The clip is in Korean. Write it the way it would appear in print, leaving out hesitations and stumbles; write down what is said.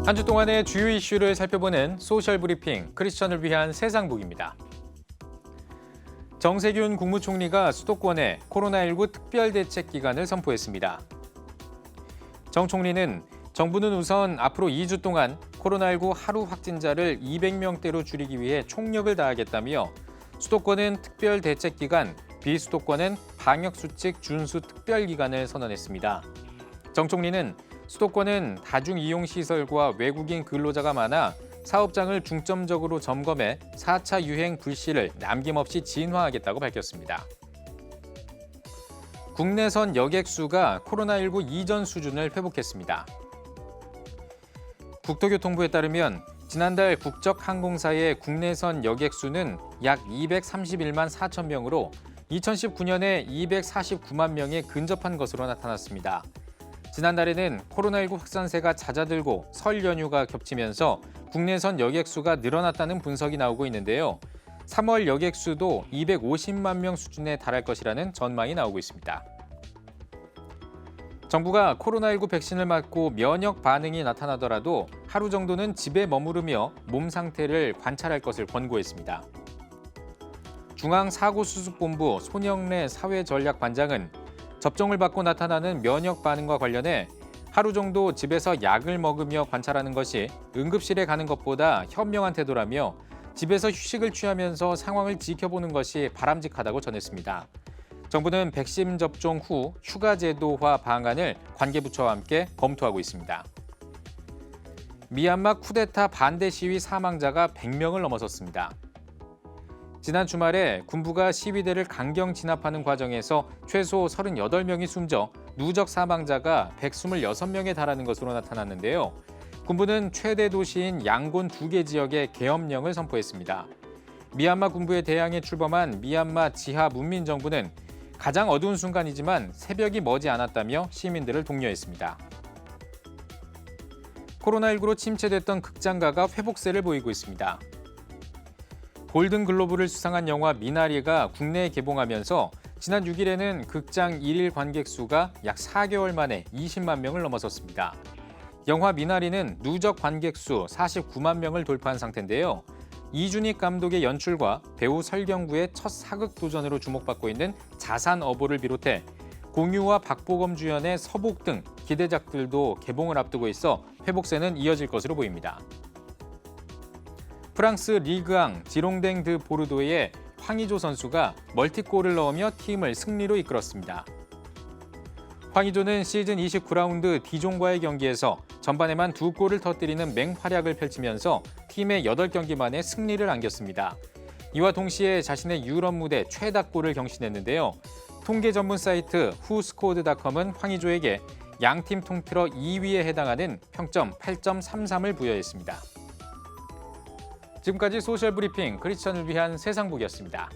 한 주 동안의 주요 이슈를 살펴보는 소셜 브리핑 크리스천을 위한 세상북입니다. 정세균 국무총리가 수도권에 코로나19 특별대책기간을 선포했습니다. 정 총리는 정부는 우선 앞으로 2주 동안 코로나19 하루 확진자를 200명대로 줄이기 위해 총력을 다하겠다며 수도권은 특별대책기간, 비수도권은 방역수칙 준수 특별기간을 선언했습니다. 정 총리는 수도권은 다중이용시설과 외국인 근로자가 많아 사업장을 중점적으로 점검해 4차 유행 불씨를 남김없이 진화하겠다고 밝혔습니다. 국내선 여객수가 코로나19 이전 수준을 회복했습니다. 국토교통부에 따르면 지난달 국적 항공사의 국내선 여객수는 약 231만 4천 명으로 2019년에 249만 명에 근접한 것으로 나타났습니다. 지난달에는 코로나19 확산세가 잦아들고 설 연휴가 겹치면서 국내선 여객수가 늘어났다는 분석이 나오고 있는데요. 3월 여객수도 250만 명 수준에 달할 것이라는 전망이 나오고 있습니다. 정부가 코로나19 백신을 맞고 면역 반응이 나타나더라도 하루 정도는 집에 머무르며 몸 상태를 관찰할 것을 권고했습니다. 중앙사고수습본부 손영래 사회전략반장은 접종을 받고 나타나는 면역 반응과 관련해 하루 정도 집에서 약을 먹으며 관찰하는 것이 응급실에 가는 것보다 현명한 태도라며 집에서 휴식을 취하면서 상황을 지켜보는 것이 바람직하다고 전했습니다. 정부는 백신 접종 후 휴가 제도화 방안을 관계부처와 함께 검토하고 있습니다. 미얀마 쿠데타 반대 시위 사망자가 100명을 넘어섰습니다. 지난 주말에 군부가 시위대를 강경 진압하는 과정에서 최소 38명이 숨져 누적 사망자가 126명에 달하는 것으로 나타났는데요. 군부는 최대 도시인 양곤 2개 지역에 계엄령을 선포했습니다. 미얀마 군부에 대항해 출범한 미얀마 지하 문민정부는 가장 어두운 순간이지만 새벽이 머지 않았다며 시민들을 독려했습니다. 코로나19로 침체됐던 극장가가 회복세를 보이고 있습니다. 골든글로브를 수상한 영화 미나리가 국내에 개봉하면서 지난 6일에는 극장 1일 관객 수가 약 4개월 만에 20만 명을 넘어섰습니다. 영화 미나리는 누적 관객 수 49만 명을 돌파한 상태인데요. 이준익 감독의 연출과 배우 설경구의 첫 사극 도전으로 주목받고 있는 자산어보를 비롯해 공유와 박보검 주연의 서복 등 기대작들도 개봉을 앞두고 있어 회복세는 이어질 것으로 보입니다. 프랑스 리그앙 지롱댕 드 보르도의 황의조 선수가 멀티골을 넣으며 팀을 승리로 이끌었습니다. 황의조는 시즌 29라운드 디종과의 경기에서 전반에만 2골을 터뜨리는 맹활약을 펼치면서 팀의 8경기 만에 승리를 안겼습니다. 이와 동시에 자신의 유럽 무대 최다골을 경신했는데요. 통계 전문 사이트 후스코어드닷컴은 황의조에게 양팀 통틀어 2위에 해당하는 평점 8.33을 부여했습니다. 지금까지 소셜 브리핑 크리스천을 위한 세상북이었습니다.